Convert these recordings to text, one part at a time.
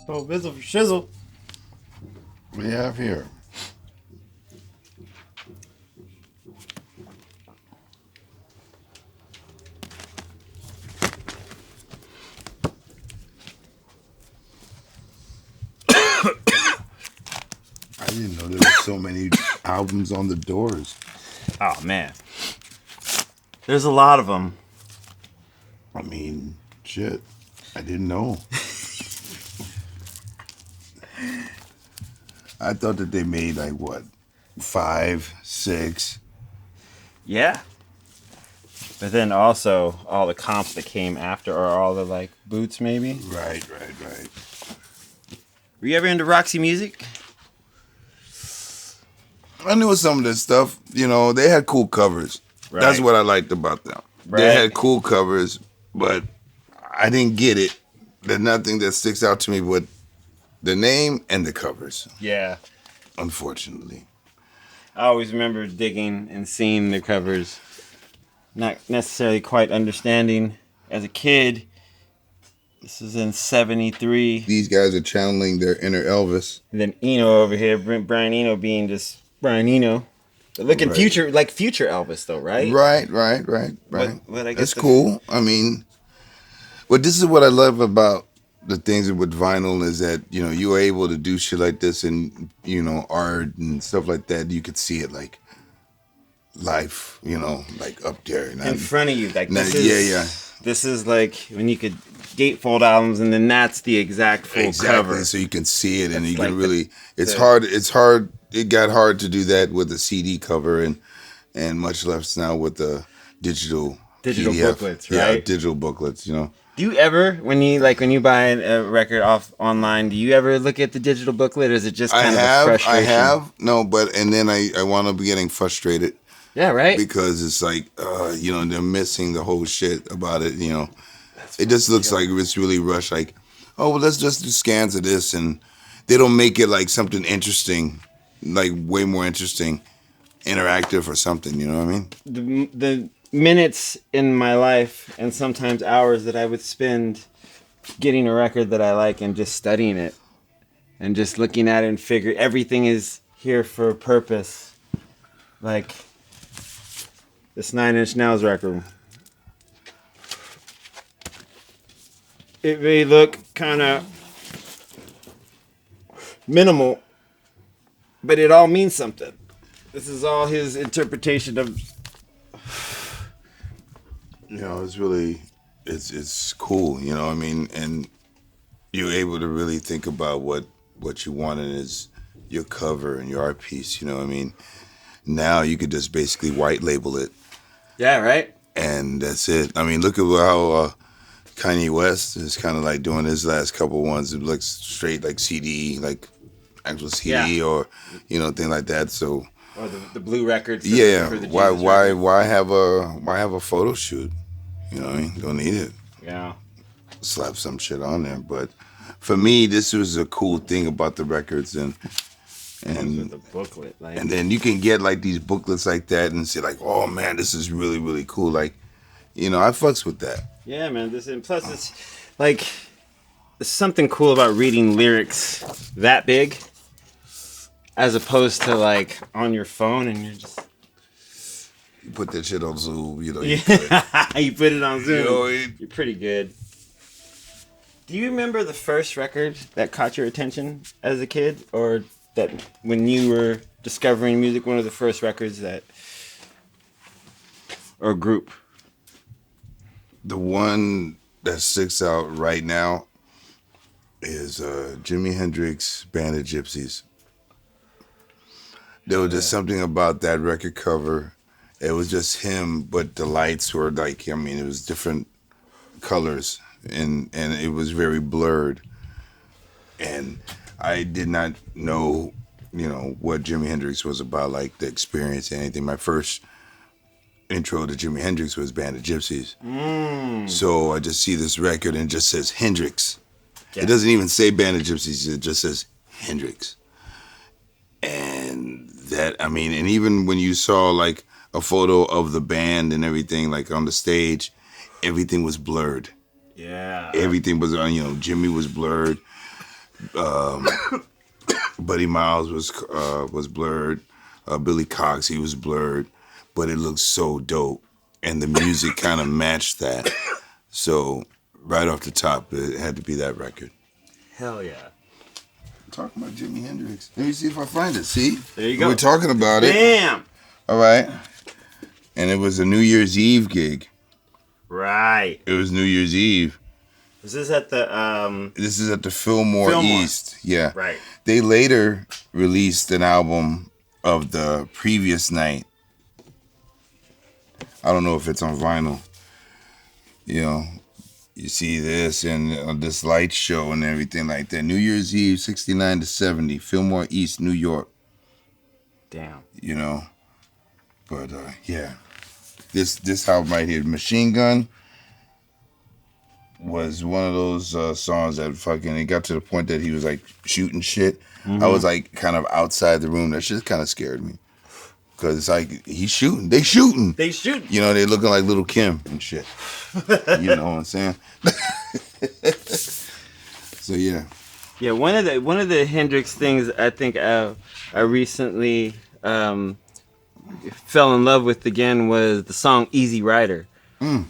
Oh, Bizzle for shizzle. What do you have here? I didn't know there were so many albums on the doors. Oh, man. There's a lot of them. I mean, shit. I didn't know. I thought that they made like what, 5, 6. Yeah. But then also all the comps that came after, or all the like boots maybe. Right. Were you ever into Roxy Music? I knew some of this stuff. You know, they had cool covers. Right. That's what I liked about them. Right. They had cool covers, but I didn't get it. There's nothing that sticks out to me but the name and the covers. Yeah. Unfortunately. I always remember digging and seeing the covers. Not necessarily quite understanding as a kid. This was in 73. These guys are channeling their inner Elvis. And then Eno over here, Brian Eno being just Brian Eno. But looking Right. future Elvis though, right? Right. But I guess That's cool. I mean, but this is what I love about the things with vinyl is that, you know, you are able to do shit like this and, you know, art and stuff like that. You could see it like life, you know, like up there. In front of you. Like this yeah. This is like when you could gatefold albums and then that's the exact full cover. So you can see it and That's you like can really, it's hard. It got hard to do that with the CD cover and much less now with the digital PDF. Booklets, right? Yeah, digital booklets, you know. Do you ever, when you buy a record off online, do you ever look at the digital booklet, or is it just kind of a frustration? I have. No, and then I wound up getting frustrated. Yeah, right? Because it's like, you know, they're missing the whole shit about it, you know. It just looks like it's really rushed, like, oh, well, let's just do scans of this, and they don't make it like something interesting, like way more interesting, interactive or something, you know what I mean? The minutes in my life and sometimes hours that I would spend getting a record that I like and just studying it and just looking at it and figure everything is here for a purpose. Like this 9 Inch Nails record. It may look kind of minimal, but it all means something. This is all his interpretation of. You know, it's really, it's cool, you know what I mean? And you're able to really think about what you wanted is your cover and your art piece, you know what I mean? Now you could just basically white label it. Yeah, right? And that's it. I mean, look at how Kanye West is kind of like doing his last couple ones. It looks straight like CD, like actual CD or, you know, thing like that. So. Or the blue records. Yeah. For the why have a photo shoot? You know what I mean? Don't need it. Yeah. Slap some shit on there. But for me, this was a cool thing about the records and with the booklet, like. And then you can get like these booklets like that and say like, oh man, this is really, really cool. Like, you know, I fucks with that. Yeah, man. And plus it's like there's something cool about reading lyrics that big as opposed to like on your phone and you're just. You put that shit on Zoom, you know. You put it on Zoom. You know, you're pretty good. Do you remember the first record that caught your attention as a kid, or that when you were discovering music, one of the first records that, or group? The one that sticks out right now is Jimi Hendrix Band of Gypsies. There was just something about that record cover. It was just him, but the lights were like, I mean, it was different colors and it was very blurred. And I did not know, you know, what Jimi Hendrix was about, like the experience, anything. My first intro to Jimi Hendrix was Band of Gypsies. So I just see this record and it just says Hendrix. Yeah. It doesn't even say Band of Gypsies, it just says Hendrix. And that, I mean, and even when you saw like a photo of the band and everything, like on the stage, everything was blurred. Yeah. Everything was, you know, Jimmy was blurred. Buddy Miles was blurred. Billy Cox, he was blurred, but it looked so dope, and the music kind of matched that. So right off the top, it had to be that record. Hell yeah. I'm talking about Jimi Hendrix. Let me see if I find it. See? There you go. We're talking about it. Bam! All right. And it was a New Year's Eve gig. Right. It was New Year's Eve. Was this at the This is at the Fillmore East. Yeah. Right. They later released an album of the previous night. I don't know if it's on vinyl. You know, you see this and this light show and everything like that. New Year's Eve, 69 to 70, Fillmore East, New York. Damn. You know, but yeah, this album right here, Machine Gun, was one of those songs that fucking, it got to the point that he was like shooting shit. Mm-hmm. I was like kind of outside the room. That shit kind of scared me. Because it's like, he's shooting. They shooting. They shooting. You know, they looking like Little Kim and shit. You know what I'm saying? So, yeah. Yeah, one of the Hendrix things I think I recently fell in love with again was the song Easy Rider. Mm.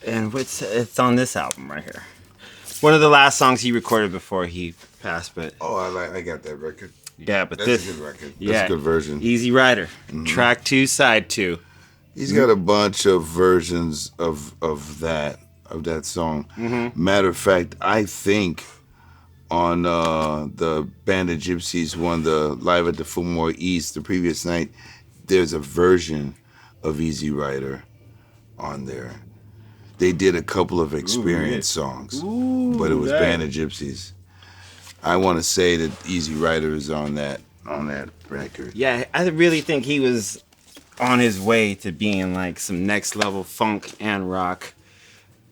And it's on this album right here. One of the last songs he recorded before he passed, but I got that record. Yeah, but that's a good record. That's a good version. Easy Rider, track 2, side 2. He's got a bunch of versions of that song. Mm-hmm. Matter of fact, I think on the Band of Gypsies one, the Live at the Fillmore East, the previous night, there's a version of Easy Rider on there. They did a couple of experience songs, but it was Band of Gypsies. I want to say that Easy Rider is on that record. Yeah, I really think he was on his way to being like some next level funk and rock.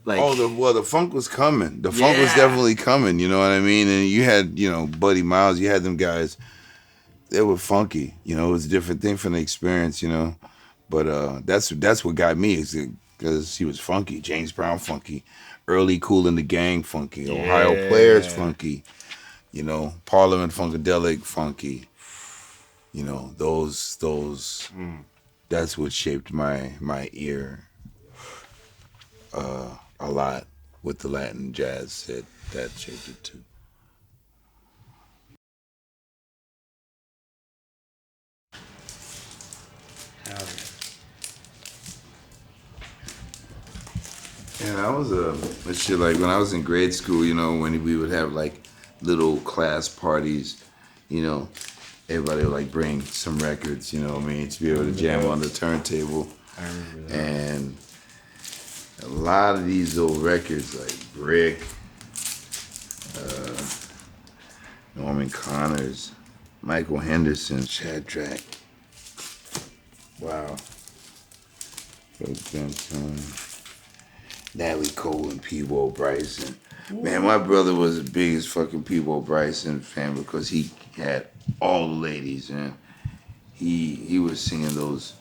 Like, the funk was coming. The funk was definitely coming. You know what I mean? And you had, Buddy Miles. You had them guys. They were funky. It was a different thing from the experience. But that's what got me, is because he was funky. James Brown funky, early Kool and the Gang funky, Ohio Players funky. Parliament Funkadelic funky. Those. That's what shaped my ear a lot with the Latin jazz. That shaped it too. And I was shit, like when I was in grade school, when we would have like little class parties, everybody would like bring some records, to be able to jam on the turntable. I remember that. And a lot of these old records like Brick, Norman Connors, Michael Henderson, Shadrach. Wow. Natalie Cole and Pablo Bryson. Man, my brother was the biggest fucking Pablo Bryson fan because he had all the ladies, man. He was singing those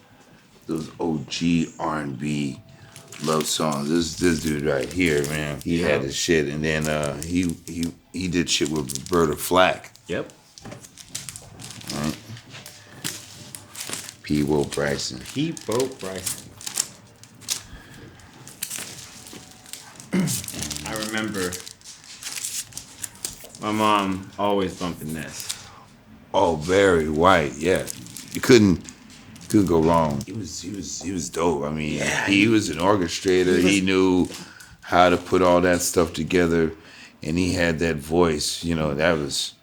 OG R&B love songs. This dude right here, man, he had his shit, and then he did shit with Roberta Flack. Yep. Right. Pablo Bryson. I remember my mom always bumping this. Oh, Barry White, yeah. You couldn't go wrong. He was dope. I mean, he was an orchestrator. He knew how to put all that stuff together, and he had that voice. That was,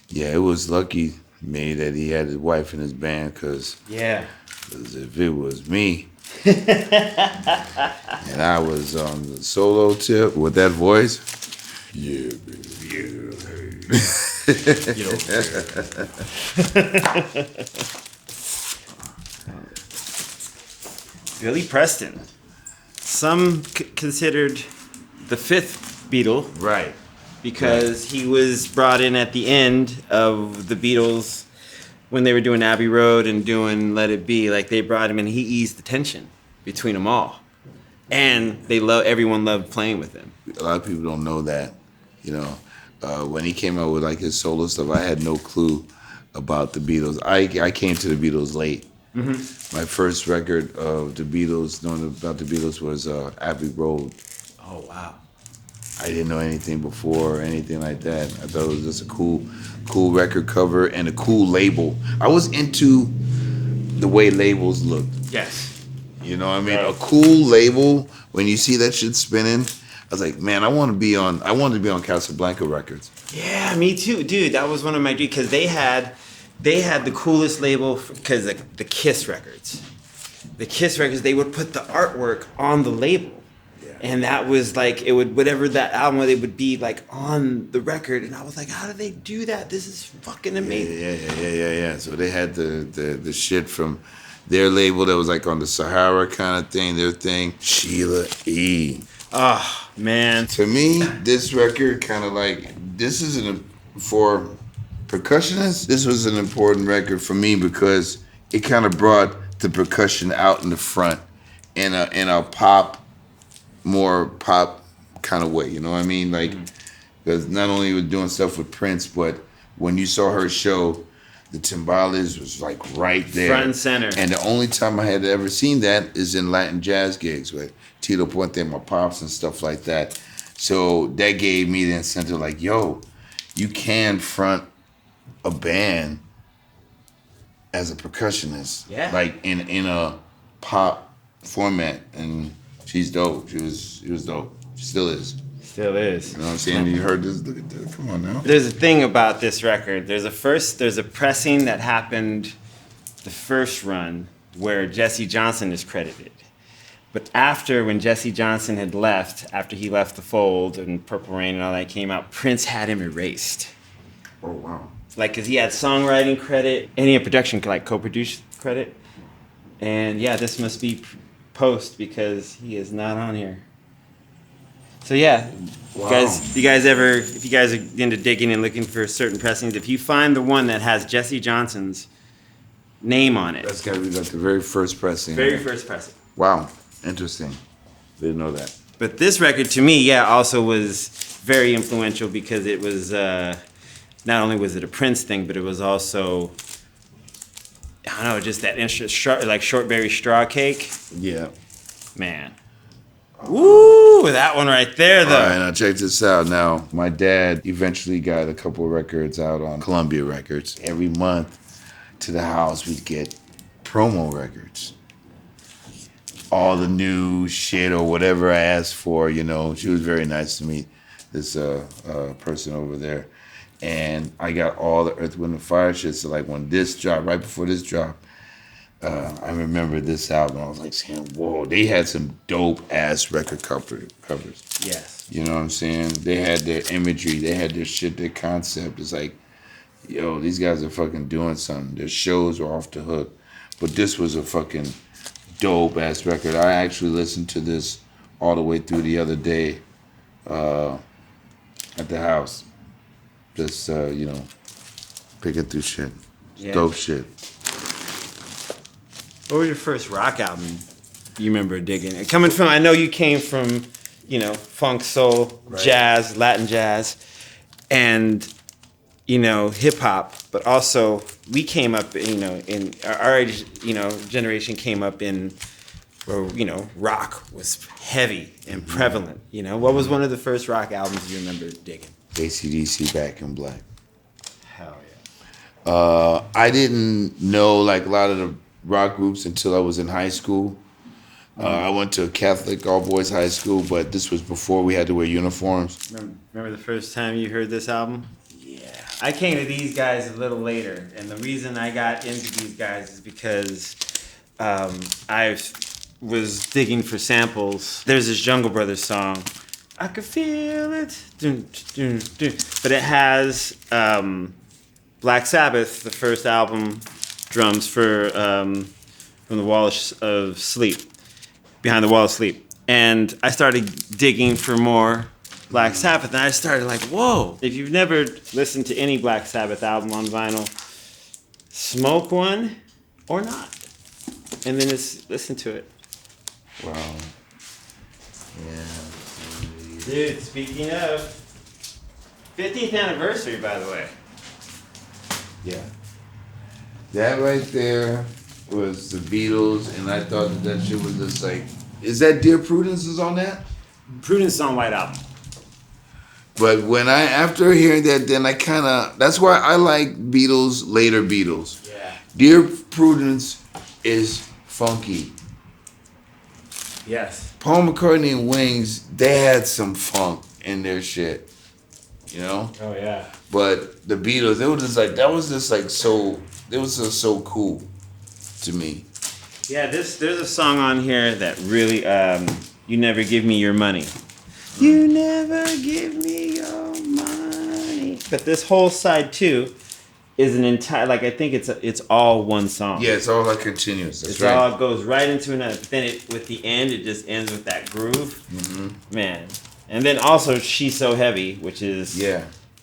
it was lucky me that he had his wife in his band, because if it was me and I was on the solo tip with that voice, yeah, baby, Billy Preston, some considered the fifth Beatle, right? Because he was brought in at the end of the Beatles when they were doing Abbey Road and doing Let It Be. Like, they brought him in, he eased the tension between them all, and everyone loved playing with him. A lot of people don't know that, When he came out with like his solo stuff, I had no clue about the Beatles. I came to the Beatles late. My first record of the Beatles, knowing about the Beatles, was Abbey Road. Oh wow. I didn't know anything before or anything like that. I thought it was just a cool record cover and a cool label. I was into the way labels looked. Yes. You know what I mean? Right. A cool label, when you see that shit spinning, I was like, man, I wanted to be on Casablanca Records. Yeah, me too, dude. That was one of my dreams because they had the coolest label because the Kiss records. The Kiss records, they would put the artwork on the label. And that was like, it would, whatever that album, it would be like on the record. And I was like, how do they do that? This is fucking amazing. Yeah. So they had the shit from their label that was like on the Sahara kind of thing, their thing. Sheila E. Oh, man. To me, this record kind of like, for percussionists, this was an important record for me because it kind of brought the percussion out in the front in a more pop kind of way, you know what I mean? Like, because not only was doing stuff with Prince, but when you saw her show, the timbales was like right there. Front and center. And the only time I had ever seen that is in Latin jazz gigs with Tito Puente and my pops and stuff like that. So that gave me the incentive like, yo, you can front a band as a percussionist. Yeah. Like in a pop format. And she's dope. She was dope. She still is. Still is. You know what I'm saying? You heard this? Look at that. Come on now. There's a thing about this record. There's a pressing that happened the first run where Jesse Johnson is credited. But when Jesse Johnson had left, after he left the fold and Purple Rain and all that came out, Prince had him erased. Oh, wow. Like, because he had songwriting credit and he had production, like co-produced credit. And yeah, this must be post because he is not on here. So yeah, Wow. if you guys are into digging and looking for certain pressings, if you find the one that has Jesse Johnson's name on it, That's got to be like the very first pressing. very first pressing. Wow. Interesting. Didn't know that. But this record to me, yeah, also was very influential because it was not only was it a Prince thing, but it was also, I don't know, just that like Shortberry Straw Cake. Yeah. Man. Woo! That one right there, though. All right, now check this out. Now, my dad eventually got a couple of records out on Columbia Records. Every month to the house, we'd get promo records. All the new shit or whatever I asked for, you know. She was very nice to me, this person over there. And I got all the Earth, Wind, and Fire shit. So, like, when this dropped, right before this dropped, I remember this album. I was like saying, whoa, they had some dope-ass record covers. Yes. You know what I'm saying? They had their imagery. They had their shit, their concept. It's like, yo, these guys are fucking doing something. Their shows were off the hook. But this was a fucking dope-ass record. I actually listened to this all the way through the other day at the house. Just, picking through shit. Yeah. Dope shit. What was your first rock album you remember digging? Coming from, I know you came from, funk, soul, Right. jazz, Latin jazz, and, hip hop, but also we came up, in our age, generation came up in where, rock was heavy and prevalent. What was one of the first rock albums you remember digging? AC/DC, Back in Black. Hell yeah. I didn't know like a lot of the rock groups until I was in high school. I went to a Catholic all-boys high school, but this was before we had to wear uniforms. Remember the first time you heard this album? Yeah. I came to these guys a little later, and the reason I got into these guys is because I was digging for samples. There's this Jungle Brothers song, I could feel it, dun, dun, dun. But it has Black Sabbath, the first album, drums for From the Wall of Sleep, Behind the Wall of Sleep. And I started digging for more Black Sabbath, and I started like, whoa. If you've never listened to any Black Sabbath album on vinyl, smoke one or not. And then just listen to it. Wow. Yeah. Dude, speaking of, 50th anniversary, by the way. Yeah. That right there was the Beatles, and I thought that shit was just like, is that Dear Prudence is on that? Prudence is on White Album. But after hearing that, then I kind of, that's why I like Beatles, later Beatles. Yeah. Dear Prudence is funky. Yes. Paul McCartney and Wings, they had some funk in their shit, you know? Oh, yeah. But the Beatles, it was just like, that was just like so, it was just so cool to me. Yeah, there's a song on here that really, You Never Give Me Your Money. You never give me your money. But this whole side too is an entire, like I think it's all one song. Yeah, it's all like continuous. That's it's right. all goes right into another. But then with the end, it just ends with that groove. Mm-hmm. Man. And then also She's So Heavy, which is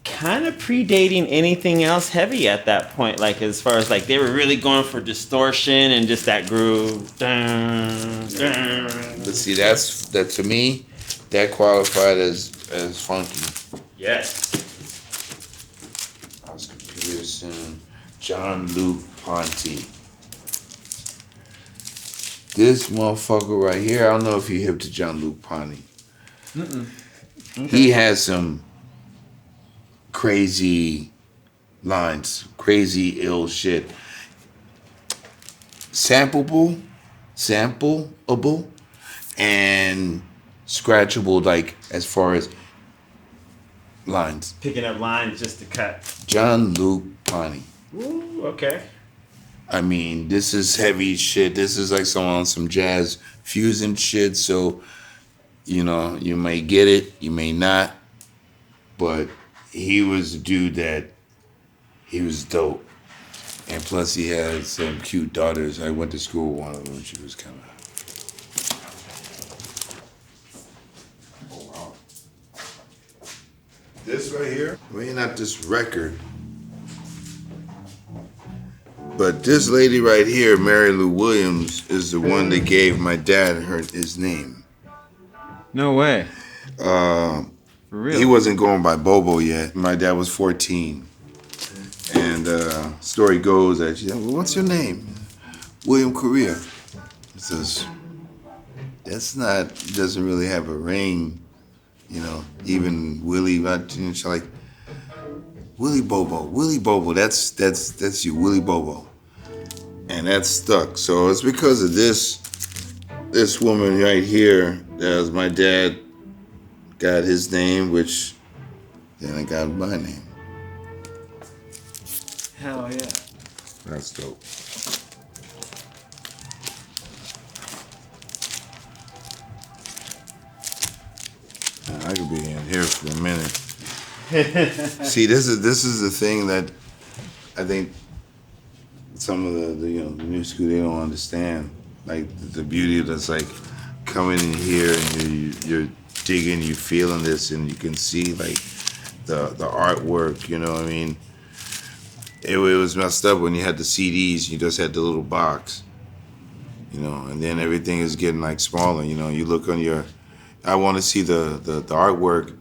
kind of predating anything else heavy at that point. Like as far as like they were really going for distortion and just that groove. Dun, dun. But see, that to me, that qualified as funky. Yes. Oscar Peterson, John Luke Ponty. This motherfucker right here, I don't know if he hip to John Luke Ponty. Okay. He has some crazy lines, crazy ill shit. Sampleable, and scratchable, like as far as lines. Picking up lines just to cut. John Luke Ponty. Ooh, okay. I mean, this is heavy shit. This is like someone on some jazz fusion shit. So, you know, you may get it, you may not. But he was a dude that he was dope. And plus he had some cute daughters. I went to school with one of them and she was kind of... Oh, wow. This right here, maybe not this record, but this lady right here, Mary Lou Williams, is the one that gave my dad his name. No way. For real? He wasn't going by Bobo yet. My dad was 14. And story goes that she said, well, what's your name? William Correa. He says, doesn't really have a ring, you know, even Willie, she's like, Willie Bobo, that's you, Willie Bobo. And that stuck. So it's because of this woman right here, that was my dad got his name, which then I got my name. Hell yeah. That's dope. I could be in here for a minute. See, this is the thing that I think some of the new school, they don't understand. Like the beauty that's like coming in here and you're digging, you feeling this, and you can see like the artwork. You know what I mean? It was messed up when you had the CDs. You just had the little box. You know, and then everything is getting like smaller. You know, you look on your. I want to see the artwork.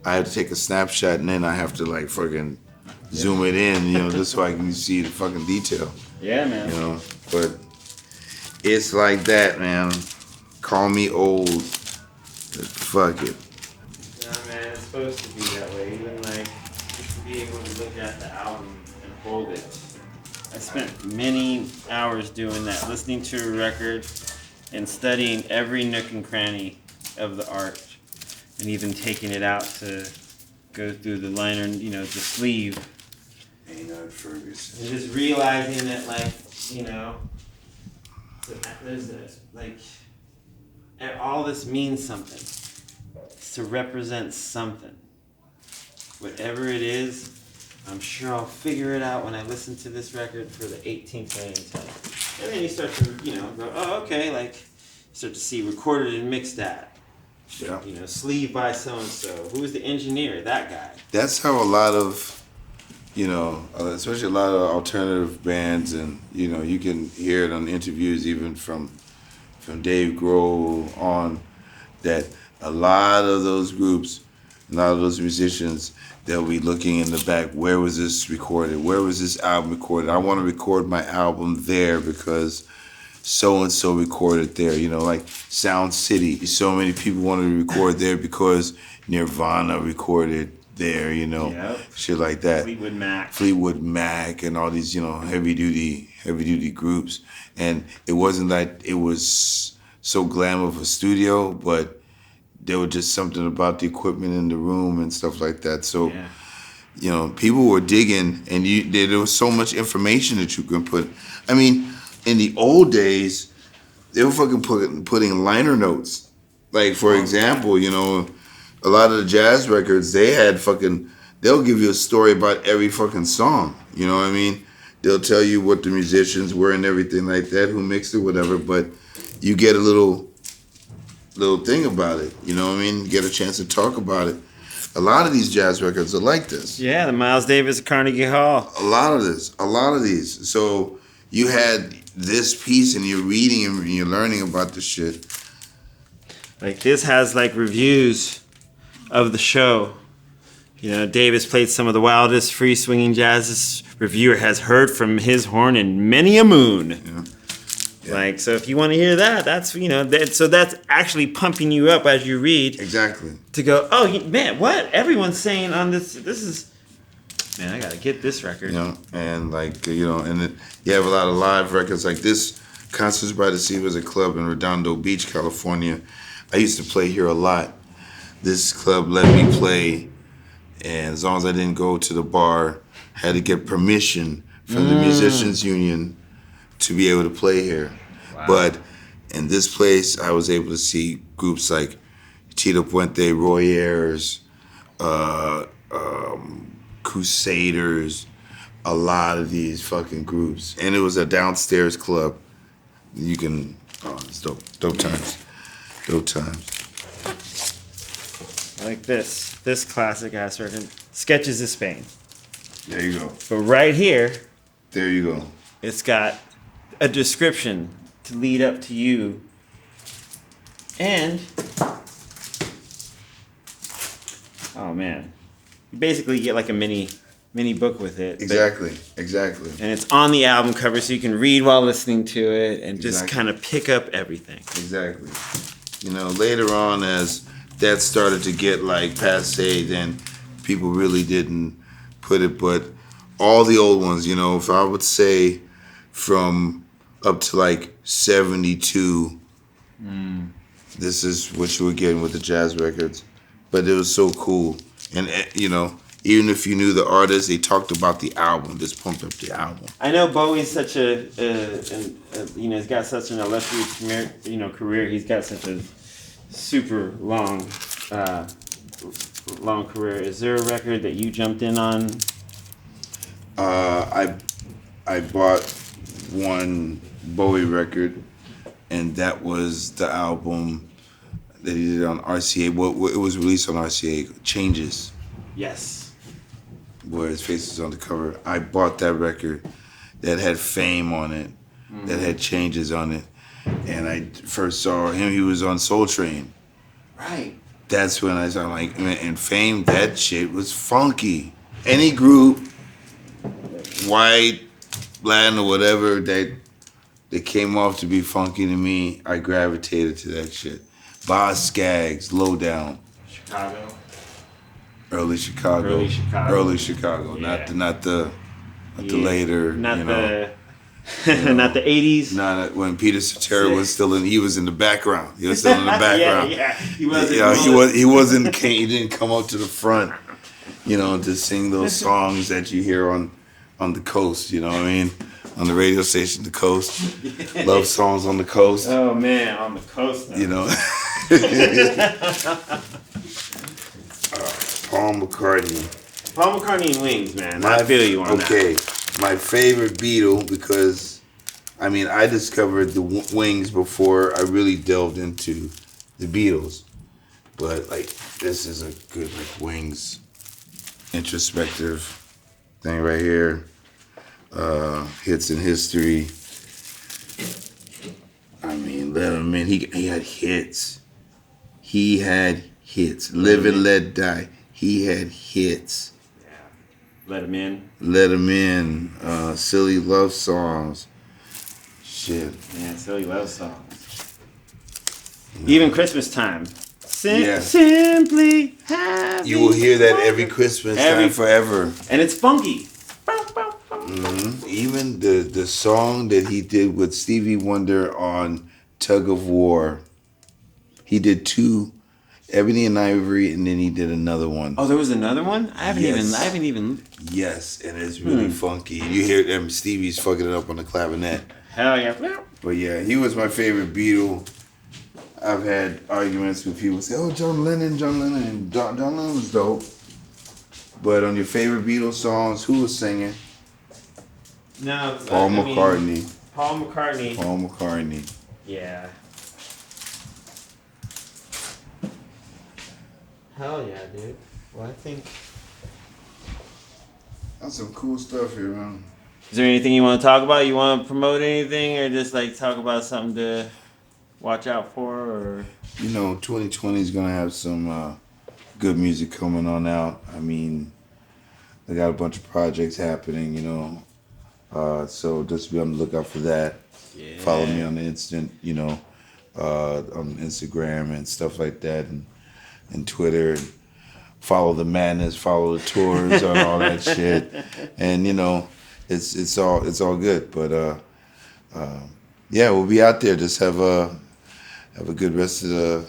I have to take a snapshot and then I have to like fucking zoom it in, you know, just so I can see the fucking detail. Yeah, man. You know, but it's like that, man. Call me old, but fuck it. No, man, it's supposed to be that way. Even like just to be able to look at the album and hold it. I spent many hours doing that, listening to a record and studying every nook and cranny of the art, and even taking it out to go through the liner, you know, the sleeve. Maynard Ferguson. And just realizing that, like, you know, there's this, like, all this means something. It's to represent something. Whatever it is, I'm sure I'll figure it out when I listen to this record for the 18th million time. And then you start to, you know, go, oh, okay, like, you start to see recorded and mixed at. Yeah. You know, sleeve by so-and-so. Who's the engineer? That guy. That's how a lot of, you know, especially a lot of alternative bands, and, you know, you can hear it on interviews even from Dave Grohl on, that a lot of those groups A lot of those musicians, they'll be looking in the back. Where was this recorded? Where was this album recorded? I want to record my album there because so and so recorded there. You know, like Sound City. So many people wanted to record there because Nirvana recorded there. You know, shit like that. Fleetwood Mac, and all these, you know, heavy duty groups. And it wasn't like it was so glam of a studio, but there was just something about the equipment in the room and stuff like that. So, you know, people were digging, and there was so much information that you can put. I mean, in the old days, they were fucking putting liner notes. Like, for example, you know, a lot of the jazz records, they'll give you a story about every fucking song. You know what I mean? They'll tell you what the musicians were and everything like that, who mixed it, whatever, but you get a little thing about it. You know what I mean? You get a chance to talk about it. A lot of these jazz records are like this. Yeah, the Miles Davis Carnegie Hall. A lot of these. So you had this piece and you're reading and you're learning about the shit. Like this has like reviews of the show. You know, Davis played some of the wildest free swinging jazz this reviewer has heard from his horn in many a moon. Yeah. Like, so if you want to hear that, that's, you know, so that's actually pumping you up as you read. Exactly. To go, oh, man, what? Everyone's saying on this is, man, I got to get this record. You know, and like, you know, and you have a lot of live records like this. Concerts by the Sea was a club in Redondo Beach, California. I used to play here a lot. This club let me play, and as long as I didn't go to the bar, had to get permission from the Musicians Union to be able to play here. Wow. But in this place, I was able to see groups like Tito Puente, Roy Ayers, Crusaders, a lot of these fucking groups. And it was a downstairs club. You can, it's dope. Dope times. Like this classic ass record, Sketches of Spain. There you go. But right here, there you go. It's got a description to lead up to you, and oh man, you basically get like a mini book with it. Exactly. And it's on the album cover, so you can read while listening to it and just kind of pick up everything. Exactly. You know, later on, as that started to get like passe, then people really didn't put it, but all the old ones, you know, if I would say from up to like 72, this is what you were getting with the jazz records. But it was so cool. And, you know, even if you knew the artist, they talked about the album, just pumped up the album. I know Bowie's such you know, he's got such an illustrious career. He's got such a super long career. Is there a record that you jumped in on? I bought one Bowie record, and that was the album that he did on RCA. Well, it was released on RCA, Changes. Yes. Where his face is on the cover. I bought that record that had Fame on it, that had Changes on it. And I first saw him, he was on Soul Train. Right. That's when I saw, like, and Fame, that shit was funky. Any group, white, Latin, or whatever, that came off to be funky to me, I gravitated to that shit. Boz Scaggs, Lowdown. Chicago. Early Chicago. Yeah. Not the later. Not you the know, not the 80s. Not when Peter Cetera was still in. He was in the background. He was still in the background. yeah. He wasn't. Yeah, he wasn't. He didn't come up to the front. You know, to sing those songs that you hear on the coast. You know what I mean? On the radio station, the coast. Love songs on the coast. Oh man, on the coast. Though. You know. Paul McCartney and Wings, man. I feel you on that. Okay, my favorite Beatle, because, I mean, I discovered the Wings before I really delved into the Beatles. But, like, this is a good, like, Wings introspective thing right here. Hits in history. I mean, Letterman, he had hits. He had hits. Live and Let Die. He had hits. Yeah. Let Him In. Let Him In. Silly Love Songs. Shit. Yeah, silly love songs. Even Christmas time. Yes. Simply happy. You will hear that every Christmas time forever. And it's funky. Even the song that he did with Stevie Wonder on Tug of War. He did 2, Ebony and Ivory, and then he did another one. Oh, there was another one? I haven't even. Yes, and it's really funky. You hear them, Stevie's fucking it up on the clarinet. Hell yeah. But yeah, he was my favorite Beatle. I've had arguments with people say, "Oh, John Lennon." And John Lennon was dope. But on your favorite Beatles songs, who was singing? No, Paul McCartney. Paul McCartney. Paul McCartney. Yeah. Hell yeah, dude. Well, I think. That's some cool stuff here, man. Is there anything you want to talk about? You want to promote anything, or just like talk about something to watch out for, or? 2020 is gonna have some good music coming on out. I mean, they got a bunch of projects happening, so just be on the lookout for that. Yeah. Follow me on the on Instagram and stuff like that, and Twitter. And follow the madness, follow the tours, and all that shit. And it's all good. But yeah, we'll be out there. Just have a good rest of the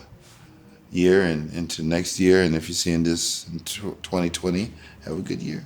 year and into next year. And if you're seeing this in 2020, have a good year.